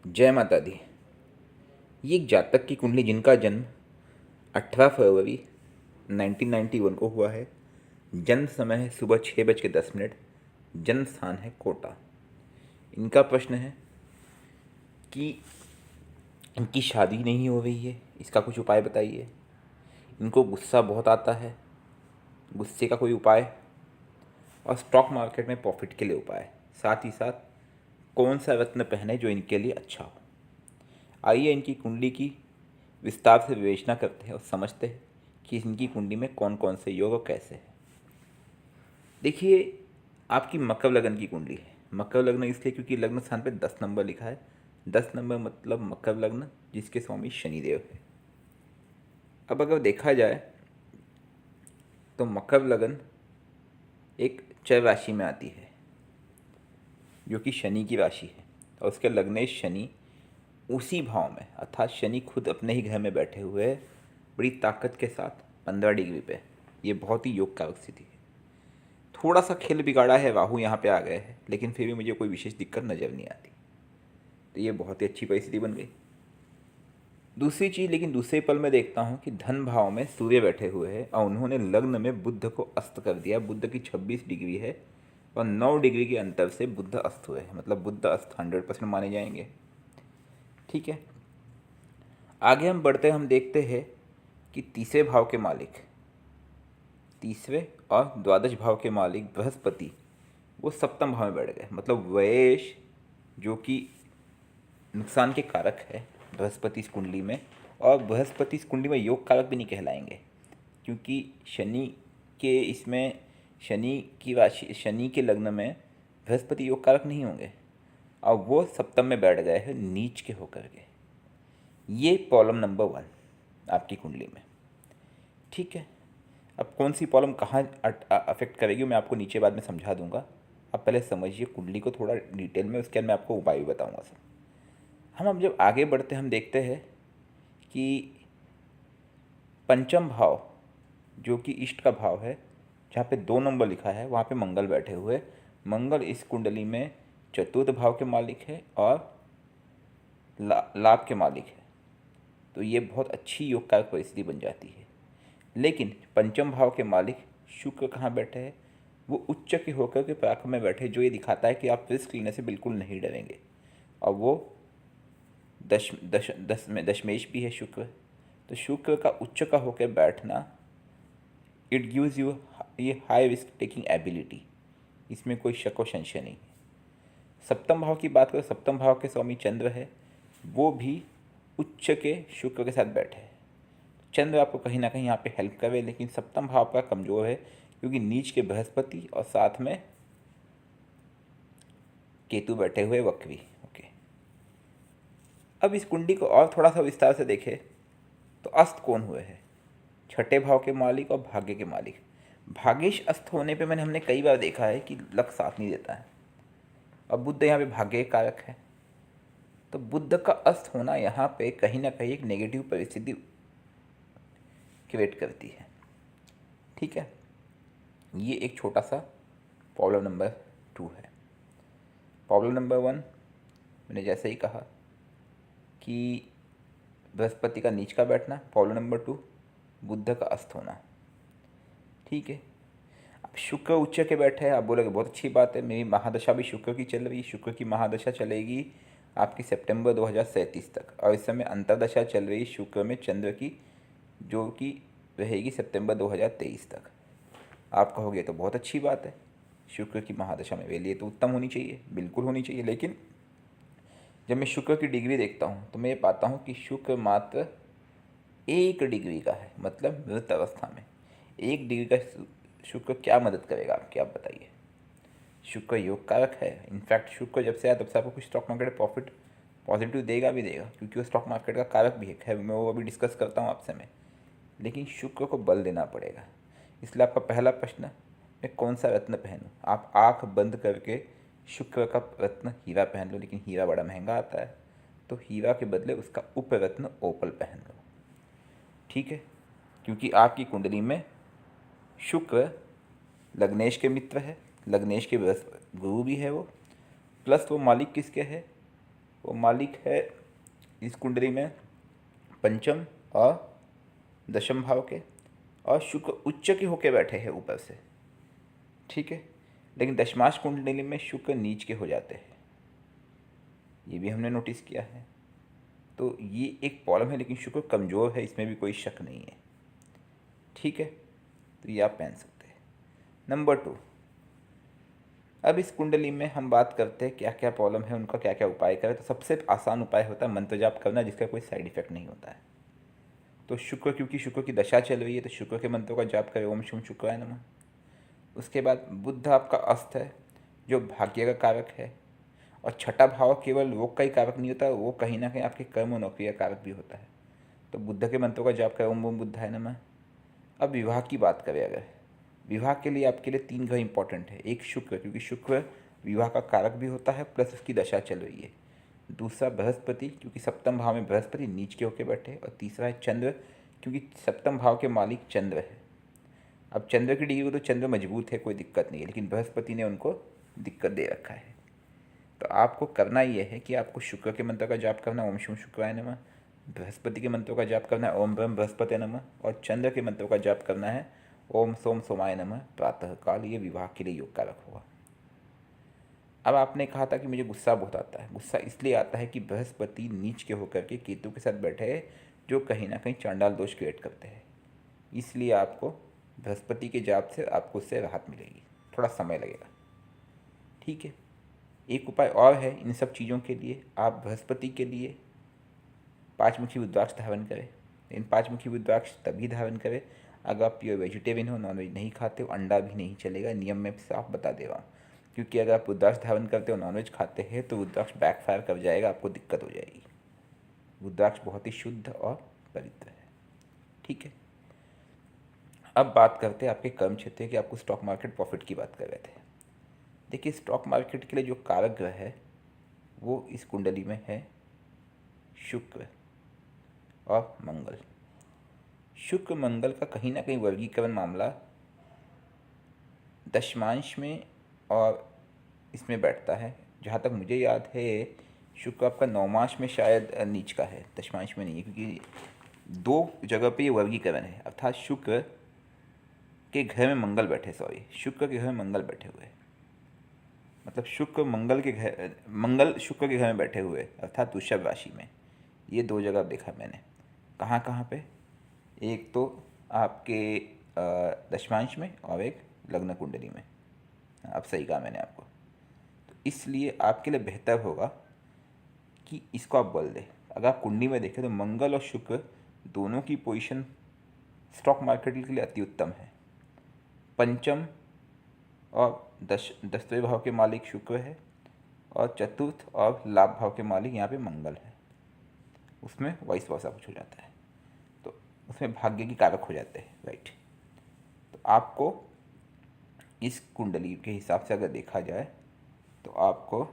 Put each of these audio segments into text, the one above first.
जय माता दी। ये एक जातक की कुंडली जिनका जन्म 18 फरवरी 1991 को हुआ है। जन्म समय है सुबह 6:10। जन्म स्थान है कोटा। इनका प्रश्न है कि इनकी शादी नहीं हो रही है, इसका कुछ उपाय बताइए। इनको गुस्सा बहुत आता है, गुस्से का कोई उपाय, और स्टॉक मार्केट में प्रॉफिट के लिए उपाय। साथ ही साथ कौन सा रत्न पहने जो इनके लिए अच्छा हो। आइए इनकी कुंडली की विस्तार से विवेचना करते हैं और समझते हैं कि इनकी कुंडली में कौन कौन से योग और कैसे है। देखिए, आपकी मकर लगन की कुंडली है। मकर लग्न इसलिए क्योंकि लग्न स्थान पे 10 नंबर लिखा है। 10 नंबर मतलब मकर लग्न, जिसके स्वामी शनिदेव है। अब अगर देखा जाए तो मकर लगन एक चर राशि में आती है जो कि शनि की राशि है, और उसके लग्नेश शनि उसी भाव में, अर्थात शनि खुद अपने ही घर में बैठे हुए है बड़ी ताकत के साथ 15 डिग्री पे। ये बहुत ही योग कारक स्थिति है। थोड़ा सा खेल बिगाड़ा है, राहु यहाँ पे आ गए हैं, लेकिन फिर भी मुझे कोई विशेष दिक्कत नज़र नहीं आती। तो ये बहुत ही अच्छी परिस्थिति बन गई। दूसरी चीज़, लेकिन दूसरे पल में देखता हूँ कि धन भाव में सूर्य बैठे हुए हैं और उन्होंने लग्न में बुध को अस्त कर दिया। बुध की 26 डिग्री है और 9 डिग्री के अंतर से बुध अस्त हुए हैं, मतलब बुध अस्त 100% माने जाएंगे। ठीक है, आगे हम बढ़ते हम देखते हैं कि तीसरे भाव के मालिक, तीसरे और द्वादश भाव के मालिक बृहस्पति, वो सप्तम भाव में बैठ गए। मतलब व्ययेश जो कि नुकसान के कारक है बृहस्पति इस कुंडली में, और बृहस्पति इस कुंडली में योग कारक भी नहीं कहलाएंगे, क्योंकि शनि के इसमें, शनि की राशि, शनि के लग्न में बृहस्पति योग कारक नहीं होंगे, और वो सप्तम में बैठ गए हैं नीच के होकर के। ये प्रॉब्लम नंबर 1 आपकी कुंडली में। ठीक है, अब कौन सी प्रॉब्लम कहाँ अफेक्ट करेगी मैं आपको नीचे बाद में समझा दूंगा। आप पहले समझिए कुंडली को थोड़ा डिटेल में, उसके बाद मैं आपको उपाय भी बताऊंगा सब। हम अब जब आगे बढ़ते हम देखते हैं कि पंचम भाव जो कि इष्ट का भाव है, जहाँ पे 2 नंबर लिखा है, वहाँ पे मंगल बैठे हुए। मंगल इस कुंडली में चतुर्थ भाव के मालिक है और लाभ के मालिक है। तो ये बहुत अच्छी योग कारक परिस्थिति बन जाती है। लेकिन पंचम भाव के मालिक शुक्र कहाँ बैठे हैं? वो उच्च के होकर के पराक्रम में बैठे, जो ये दिखाता है कि आप रिस्क लेने से बिल्कुल नहीं डरेंगे। और वो दशमेश भी है शुक्र। तो शुक्र का उच्च का होकर बैठना, इट गिव्स यू ये हाई रिस्क टेकिंग एबिलिटी, इसमें कोई शक और संशय नहीं है। सप्तम भाव की बात करें, सप्तम भाव के स्वामी चंद्र है, वो भी उच्च के शुक्र के साथ बैठे हैं। चंद्र आपको कहीं ना कहीं यहाँ पे हेल्प करे, लेकिन सप्तम भाव का कमज़ोर है क्योंकि नीच के बृहस्पति और साथ में केतु बैठे हुए वक्री। ओके, अब इस कुंडली को और थोड़ा सा विस्तार से देखें तो अस्त कौन हुए हैं? छठे भाव के मालिक और भाग्य के मालिक। भाग्येश अस्त होने पे हमने कई बार देखा है कि लक साथ नहीं देता है। अब बुध यहाँ पे भाग्य कारक है, तो बुध का अस्त होना यहाँ पे कहीं ना कहीं एक नेगेटिव परिस्थिति क्रिएट करती है। ठीक है, ये एक छोटा सा प्रॉब्लम नंबर 2 है। प्रॉब्लम नंबर 1 मैंने जैसे ही कहा कि बृहस्पति का नीच का बैठना। प्रॉब्लम नंबर 2 बुध का अस्त होना। ठीक है, अब शुक्र उच्च के बैठे हैं। आप बोलोगे बहुत अच्छी बात है, मेरी महादशा भी शुक्र की चल रही। शुक्र की महादशा चलेगी आपकी सितंबर 2037 तक, और इस समय अंतरदशा चल रही शुक्र में चंद्र की, जो कि रहेगी सितंबर 2023 तक। आप कहोगे तो बहुत अच्छी बात है, शुक्र की महादशा में लिए तो उत्तम होनी चाहिए, बिल्कुल होनी चाहिए। लेकिन जब मैं शुक्र की डिग्री देखता हूँ तो मैं ये पाता हूँ कि शुक्र मात्र 1 डिग्री का है, मतलब मृत अवस्था में। 1 डिग्री का शुक्र क्या मदद करेगा आपकी, आप बताइए। शुक्र योग कारक है। इनफैक्ट शुक्र जब से आया तब से आपको कुछ स्टॉक मार्केट प्रॉफिट पॉजिटिव देगा भी देगा, क्योंकि वो स्टॉक मार्केट का कारक भी है। खैर मैं वो अभी डिस्कस करता हूँ आपसे मैं, लेकिन शुक्र को बल देना पड़ेगा। इसलिए आपका पहला प्रश्न, मैं कौन सा रत्न पहनूं? आप आँख बंद करके शुक्र का रत्न हीरा पहन लो, लेकिन हीरा बड़ा महंगा आता है, तो हीरा के बदले उसका उपरत्न ओपल पहन लो। ठीक है, क्योंकि आपकी कुंडली में शुक्र लग्नेश के मित्र है, लग्नेश के गुरु भी है वो, प्लस वो मालिक किसके है? वो मालिक है इस कुंडली में पंचम और दशम भाव के, और शुक्र उच्च के होके बैठे हैं ऊपर से, ठीक है। लेकिन दशमांश कुंडली में शुक्र नीच के हो जाते हैं, ये भी हमने नोटिस किया है। तो ये एक प्रॉब्लम है, लेकिन शुक्र कमज़ोर है, इसमें भी कोई शक नहीं है, ठीक है। तो ये आप पहन सकते हैं। नंबर 2, अब इस कुंडली में हम बात करते हैं क्या क्या प्रॉब्लम है, उनका क्या क्या उपाय करें। तो सबसे आसान उपाय होता है मंत्र जाप करना, जिसका कोई साइड इफेक्ट नहीं होता है। तो शुक्र, क्योंकि शुक्र की दशा चल रही है, तो शुक्र के मंत्रों का जाप करें, ओम शुम शुक्राय नमः। उसके बाद बुध आपका अस्त है, जो भाग्य का कारक है, और छठा भाव केवल रोग का ही कारक नहीं होता, वो कहीं ना कहीं आपके कर्म और नौकरी का कारक भी होता है। तो बुद्ध के मंत्रों का जाप करें, ओम ओम बुद्धाय नमः। अब विवाह की बात करें, अगर विवाह के लिए आपके लिए 3 ग्रह इंपॉर्टेंट है। एक शुक्र, क्योंकि शुक्र विवाह का कारक भी होता है, प्लस उसकी दशा चल रही है। दूसरा बृहस्पति, क्योंकि सप्तम भाव में बृहस्पति नीच के होकर बैठे। और तीसरा है चंद्र, क्योंकि सप्तम भाव के मालिक चंद्र है। अब चंद्र की डिग्री को तो चंद्र मजबूत है, कोई दिक्कत नहीं है, लेकिन बृहस्पति ने उनको दिक्कत दे रखा है। तो आपको करना ये है कि आपको शुक्र के मंत्र का जाप करना, ओम शुम शुक्राय नमः। बृहस्पति के मंत्रों का जाप करना है, ओम ब्रह्म बृहस्पति नमः। और चंद्र के मंत्रों का जाप करना है, ओम सोम सोमाय नमः प्रातः काल। ये विवाह के लिए योग कारक होगा। अब आपने कहा था कि मुझे गुस्सा बहुत आता है। गुस्सा इसलिए आता है कि बृहस्पति नीच के होकर के केतु के साथ बैठे हैं, जो कहीं ना कहीं चांडाल दोष क्रिएट करते हैं। इसलिए आपको बृहस्पति के जाप से आपको उससे राहत मिलेगी, थोड़ा समय लगेगा, ठीक है। एक उपाय और है इन सब चीज़ों के लिए। आप बृहस्पति के लिए 5 मुखी रुद्राक्ष धारण करें। इन 5 मुखी रुद्राक्ष तभी धारण करें अगर आप प्योर वेजिटेरियन हो, नॉनवेज नहीं खाते हो, अंडा भी नहीं चलेगा, नियम में साफ बता दे रहा हूँ। क्योंकि अगर आप रुद्राक्ष धारण करते हो, नॉनवेज खाते हैं, तो रुद्राक्ष बैकफायर कर जाएगा, आपको दिक्कत हो जाएगी। रुद्राक्ष बहुत ही शुद्ध और पवित्र है, ठीक है। अब बात करते हैं आपके कर्म क्षेत्र की। आपको स्टॉक मार्केट प्रॉफिट की बात कर रहे थे। देखिए, स्टॉक मार्केट के लिए जो कारक ग्रह है वो इस कुंडली में है शुक्र और मंगल। शुक्र मंगल का कहीं ना कहीं वर्गीकरण मामला दशमांश में और इसमें बैठता है। जहाँ तक मुझे याद है, शुक्र आपका नौमांश में शायद नीच का है, दशमांश में नहीं है, क्योंकि 2 जगह पे ये वर्गीकरण है। अर्थात शुक्र के घर में मंगल बैठे, शुक्र के घर में मंगल बैठे हुए, मतलब शुक्र मंगल शुक्र के घर में बैठे हुए, अर्थात वृषभ राशि में। ये 2 जगह देखा मैंने। कहाँ कहाँ पे? एक तो आपके दशमांश में और एक लग्न कुंडली में। अब सही कहा मैंने आपको। तो इसलिए आपके लिए बेहतर होगा कि इसको आप बल दें। अगर आप कुंडली में देखें तो मंगल और शुक्र दोनों की पोजीशन स्टॉक मार्केट के लिए अति उत्तम है। पंचम और 10वें भाव के मालिक शुक्र है, और चतुर्थ और लाभ भाव के मालिक यहाँ पे मंगल है। उसमें वाइस वर्सा कुछ हो जाता है, तो उसमें भाग्य की कारक हो जाते हैं, राइट। तो आपको इस कुंडली के हिसाब से अगर देखा जाए तो आपको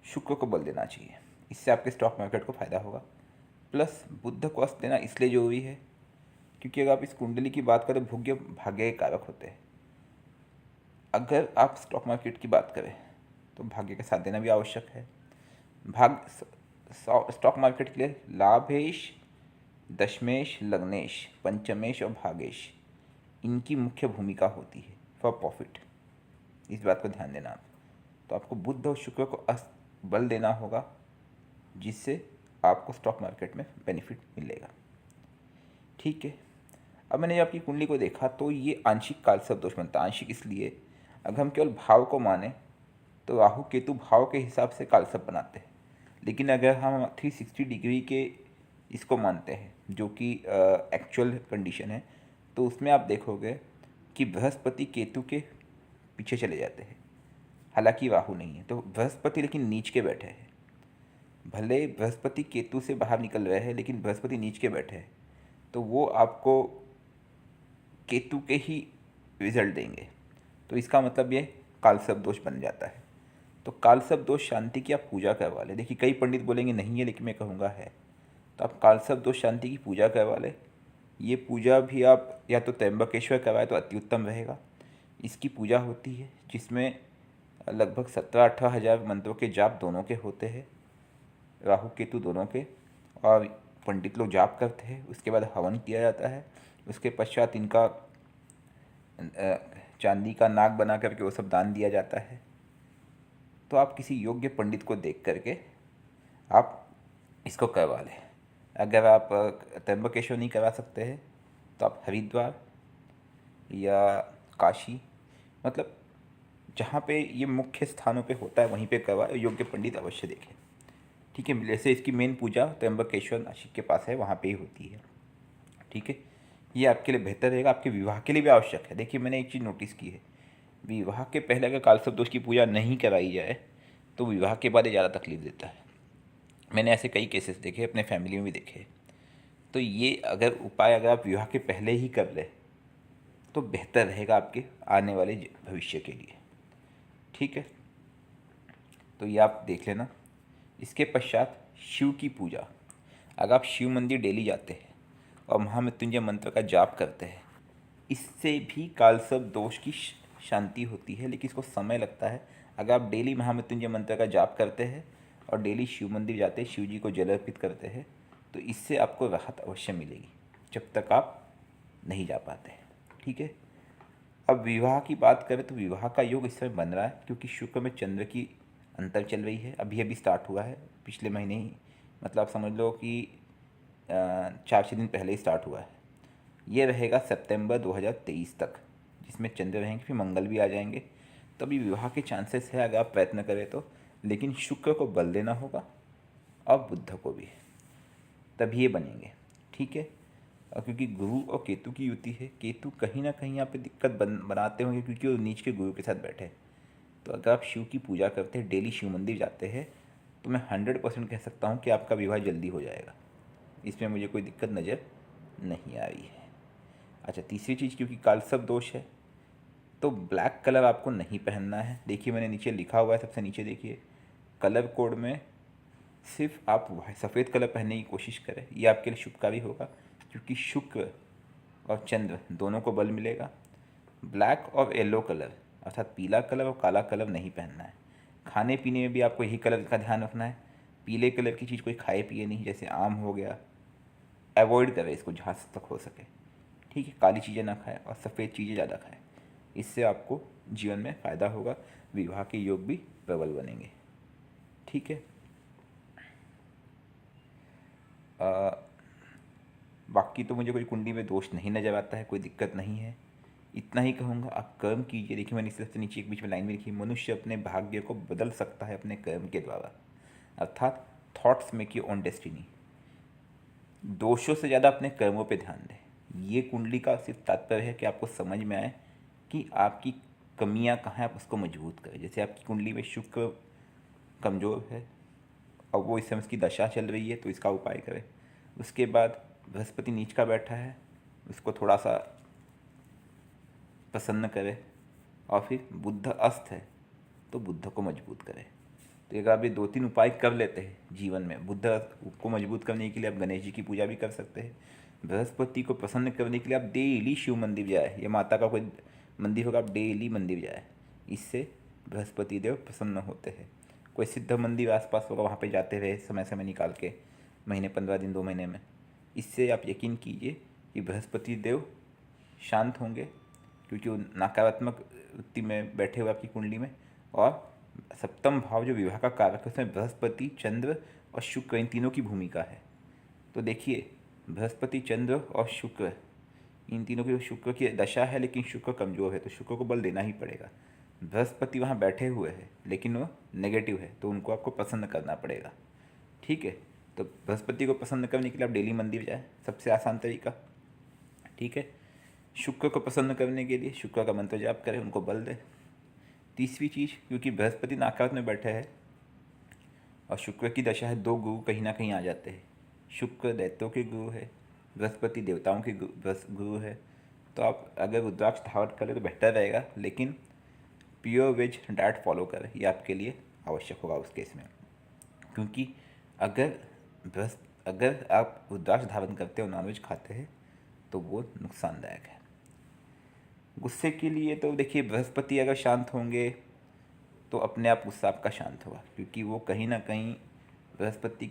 शुक्र को बल देना चाहिए। इससे आपके स्टॉक मार्केट को फ़ायदा होगा। प्लस बुध को अस्त देना इसलिए जरूरी है क्योंकि अगर आप इस कुंडली की बात करें, भोग्य भाग्य के कारक होते हैं। अगर आप स्टॉक मार्केट की बात करें तो भाग्य का साथ देना भी आवश्यक है। स्टॉक मार्केट के लिए लाभेश, दशमेश, लग्नेश, पंचमेश और भागेश, इनकी मुख्य भूमिका होती है फॉर प्रॉफिट। इस बात को ध्यान देना आप। तो आपको बुध और शुक्र को बल देना होगा, जिससे आपको स्टॉक मार्केट में बेनिफिट मिलेगा, ठीक है। अब मैंने आपकी कुंडली को देखा तो ये आंशिक कालसर्प दोष बनता है। आंशिक इसलिए, अगर हम केवल भाव को माने तो राहु केतु भाव के हिसाब से कालसर्प बनाते हैं, लेकिन अगर हम 360 डिग्री के इसको मानते हैं, जो कि एक्चुअल कंडीशन है, तो उसमें आप देखोगे कि बृहस्पति केतु के पीछे चले जाते हैं। हालांकि राहु नहीं है, तो बृहस्पति लेकिन नीच के बैठे हैं। भले बृहस्पति केतु से बाहर निकल रहे हैं, लेकिन बृहस्पति नीच के बैठे हैं, तो वो आपको केतु के ही रिजल्ट देंगे। तो इसका मतलब ये कालसर्प दोष बन जाता है। तो कालसर्प दोष शांति की आप पूजा करवा लें। देखिए, कई पंडित बोलेंगे नहीं है, लेकिन मैं कहूँगा है। तो आप कालसर्प दोष शांति की पूजा करवा लें। ये पूजा भी आप या तो त्र्यंबकेश्वर करवाए तो अति उत्तम रहेगा। इसकी पूजा होती है जिसमें लगभग 17-18 हज़ार मंत्रों के जाप दोनों के होते हैं, राहु केतु दोनों के। और पंडित लोग जाप करते हैं, उसके बाद हवन किया जाता है। उसके पश्चात इनका चांदी का नाग बना करके वो सब दान दिया जाता है। तो आप किसी योग्य पंडित को देख करके आप इसको करवा लें। अगर आप त्र्यंबकेश्वर नहीं करवा सकते हैं तो आप हरिद्वार या काशी, मतलब जहाँ पे ये मुख्य स्थानों पे होता है वहीं पे करवाए, योग्य पंडित अवश्य देखें। ठीक है, जैसे इसकी मेन पूजा त्र्यंबकेश्वर नासिक के पास है, वहाँ पे ही होती है। ठीक है, ये आपके लिए बेहतर रहेगा, आपके विवाह के लिए भी आवश्यक है। देखिए, मैंने एक चीज़ नोटिस की है, विवाह के पहले अगर कालसर्प दोष की पूजा नहीं कराई जाए तो विवाह के बाद ये ज़्यादा तकलीफ देता है। मैंने ऐसे कई केसेस देखे, अपने फैमिली में भी देखे। तो ये अगर उपाय अगर आप विवाह के पहले ही कर लें तो बेहतर रहेगा आपके आने वाले भविष्य के लिए। ठीक है, तो ये आप देख लेना। इसके पश्चात शिव की पूजा। अगर आप शिव मंदिर डेली जाते हैं और महामृत्युंजय मंत्र का जाप करते हैं, इससे भी कालसर्प दोष की शांति होती है, लेकिन इसको समय लगता है। अगर आप डेली महामृत्युंजय मंत्र का जाप करते हैं और डेली शिव मंदिर जाते हैं, शिव जी को जल अर्पित करते हैं, तो इससे आपको राहत अवश्य मिलेगी, जब तक आप नहीं जा पाते। ठीक है, अब विवाह की बात करें तो विवाह का योग इस समय बन रहा है, क्योंकि शुक्र में चंद्र की अंतर चल रही है। अभी अभी स्टार्ट हुआ है, पिछले महीने ही, मतलब आप समझ लो कि 4-6 दिन पहले ही स्टार्ट हुआ है। ये रहेगा सितंबर 2023 तक, जिसमें चंद्र रहेंगे, फिर मंगल भी आ जाएंगे। तभी विवाह के चांसेस है अगर आप प्रयत्न करें तो, लेकिन शुक्र को बल देना होगा और बुध को भी, तभी ये बनेंगे। ठीक है, और क्योंकि गुरु और केतु की युति है, केतु कहीं ना कहीं यहाँ पे दिक्कत बनाते होंगे, क्योंकि वो नीच के गुरु के साथ बैठे हैं। तो अगर आप शिव की पूजा करते हैं, डेली शिव मंदिर जाते हैं, तो मैं 100% कह सकता हूँ कि आपका विवाह जल्दी हो जाएगा। इसमें मुझे कोई दिक्कत नज़र नहीं आ रही है। अच्छा, तीसरी चीज़, क्योंकि कालसर्प दोष है तो ब्लैक कलर आपको नहीं पहनना है। देखिए, मैंने नीचे लिखा हुआ है, सबसे नीचे देखिए, कलर कोड में सिर्फ आप सफ़ेद कलर पहनने की कोशिश करें, ये आपके लिए शुभकारी होगा, क्योंकि शुक्र और चंद्र दोनों को बल मिलेगा। ब्लैक और येलो कलर, अर्थात पीला कलर और काला कलर नहीं पहनना है। खाने पीने में भी आपको यही कलर का ध्यान रखना है। पीले कलर की चीज़ कोई खाए पिए नहीं, जैसे आम हो गया, अवॉइड करें इसको जहाँ तक हो सके। ठीक है, काली चीज़ें ना खाएं और सफ़ेद चीज़ें ज़्यादा खाएं, इससे आपको जीवन में फ़ायदा होगा, विवाह के योग भी प्रबल बनेंगे। ठीक है, बाकी तो मुझे कोई कुंडली में दोष नहीं नज़र आता है, कोई दिक्कत नहीं है। इतना ही कहूँगा, आप कर्म कीजिए। देखिए, मैंने इससे नीचे एक बीच में लाइन में लिखी, मनुष्य अपने भाग्य को बदल सकता है अपने कर्म के द्वारा, अर्थात thoughts make your own destiny. दोषों से ज़्यादा अपने कर्मों पे ध्यान दें। ये कुंडली का सिर्फ तात्पर्य है कि आपको समझ में आए कि आपकी कमियां कहाँ हैं, आप उसको मजबूत करें। जैसे आपकी कुंडली में शुक्र कमज़ोर है और वो इस समय उसकी दशा चल रही है, तो इसका उपाय करें। उसके बाद बृहस्पति नीच का बैठा है, उसको थोड़ा सा प्रसन्न करें। और फिर बुध अस्त है तो बुध को मजबूत करें। तो अगर आप ये 2-3 उपाय कर लेते हैं जीवन में, बुध को मजबूत करने के लिए आप गणेश जी की पूजा भी कर सकते हैं। बृहस्पति को प्रसन्न करने के लिए आप डेली शिव मंदिर जाए, या माता का कोई मंदिर होगा, आप डेली मंदिर जाए, इससे बृहस्पति देव प्रसन्न होते हैं। कोई सिद्ध मंदिर आसपास होगा, वहाँ पे जाते रहे समय समय निकाल के, महीने 15 दिन 2 महीने में, इससे आप यकीन कीजिए कि बृहस्पति देव शांत होंगे, क्योंकि वो नकारात्मक वृत्ति में बैठे हुए आपकी कुंडली में। और सप्तम भाव जो विवाह का कारक है, उसमें बृहस्पति, चंद्र और शुक्र, इन तीनों की भूमिका है। तो देखिए, बृहस्पति, चंद्र और शुक्र, इन तीनों की, शुक्र की दशा है लेकिन शुक्र कमज़ोर है, तो शुक्र को बल देना ही पड़ेगा। बृहस्पति वहाँ बैठे हुए हैं लेकिन वो नेगेटिव है, तो उनको आपको प्रसन्न करना पड़ेगा। ठीक है, तो बृहस्पति को प्रसन्न करने के लिए आप डेली मंदिर जाए, सबसे आसान तरीका। ठीक है, शुक्र को प्रसन्न करने के लिए शुक्र का मंत्र जाप करें, उनको बल दें। तीसरी चीज़, क्योंकि बृहस्पति नाकात में बैठे हैं और शुक्र की दशा है, 2 गुरु कहीं ना कहीं आ जाते हैं। शुक्र दैत्यों के गुरु है, बृहस्पति देवताओं के गुरु है। तो आप अगर रुद्राक्ष धारण करें तो बेहतर रहेगा, लेकिन प्योर वेज डाइट फॉलो करें, ये आपके लिए आवश्यक होगा उस केस में। क्योंकि अगर आप रुद्राक्ष धारण करते हो, नॉनवेज खाते हैं, तो वो नुकसानदायक है। गुस्से के लिए तो देखिए, बृहस्पति अगर शांत होंगे तो अपने आप गुस्सा आपका शांत होगा, क्योंकि वो कहीं ना कहीं बृहस्पति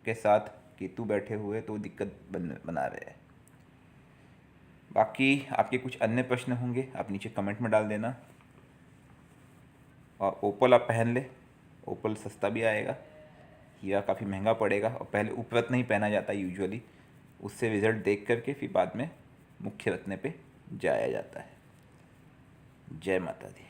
के साथ केतु बैठे हुए तो दिक्कत बना रहे हैं। बाकी आपके कुछ अन्य प्रश्न होंगे आप नीचे कमेंट में डाल देना। और ओपल आप पहन ले, ओपल सस्ता भी आएगा, हीरा काफ़ी महंगा पड़ेगा और पहले उपरत्न नहीं पहना जाता यूजुअली, उससे रिजल्ट देख करके फिर बाद में मुख्य रत्न पे जाया जाता है। जय माता दी।